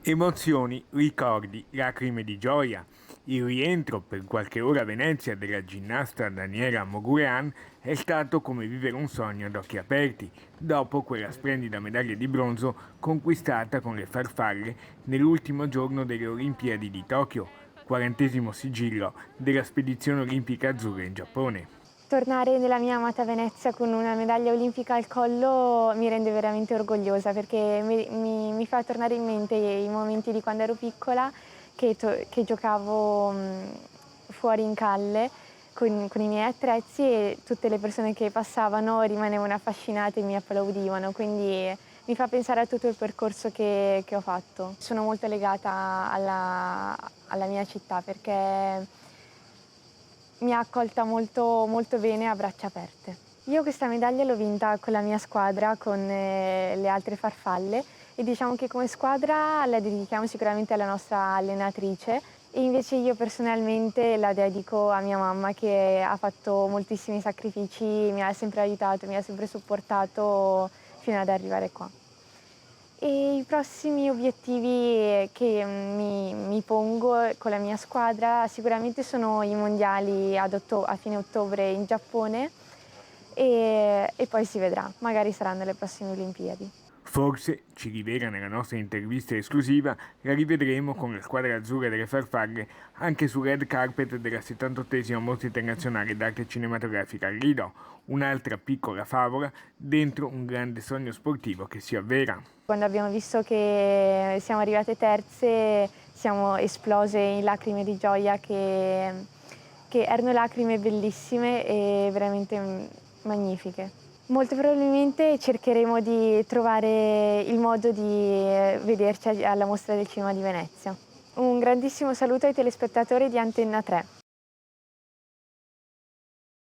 Emozioni, ricordi, lacrime di gioia. Il rientro per qualche ora a Venezia della ginnasta Daniela Mogurean è stato come vivere un sogno ad occhi aperti, dopo quella splendida medaglia di bronzo conquistata con le farfalle nell'ultimo giorno delle Olimpiadi di Tokyo, 40° sigillo della spedizione olimpica azzurra in Giappone. Tornare nella mia amata Venezia con una medaglia olimpica al collo mi rende veramente orgogliosa perché mi fa tornare in mente i momenti di quando ero piccola che giocavo fuori in calle con i miei attrezzi e tutte le persone che passavano rimanevano affascinate e mi applaudivano, quindi mi fa pensare a tutto il percorso che ho fatto. Sono molto legata alla mia città perché mi ha accolta molto, molto bene a braccia aperte. Io questa medaglia l'ho vinta con la mia squadra, con le altre farfalle e diciamo che come squadra la dedichiamo sicuramente alla nostra allenatrice e invece io personalmente la dedico a mia mamma che ha fatto moltissimi sacrifici, mi ha sempre aiutato, mi ha sempre supportato fino ad arrivare qua. E i prossimi obiettivi che mi pongo con la mia squadra sicuramente sono i mondiali a fine ottobre in Giappone e poi si vedrà, magari saranno le prossime Olimpiadi. Forse, ci rivela nella nostra intervista esclusiva, la rivedremo con la squadra azzurra delle farfalle anche sul red carpet della 78esima Mostra Internazionale d'Arte Cinematografica al Lido, un'altra piccola favola dentro un grande sogno sportivo che si avvera. Quando abbiamo visto che siamo arrivate terze siamo esplose in lacrime di gioia che erano lacrime bellissime e veramente magnifiche. Molto probabilmente cercheremo di trovare il modo di vederci alla Mostra del Cinema di Venezia. Un grandissimo saluto ai telespettatori di Antenna 3.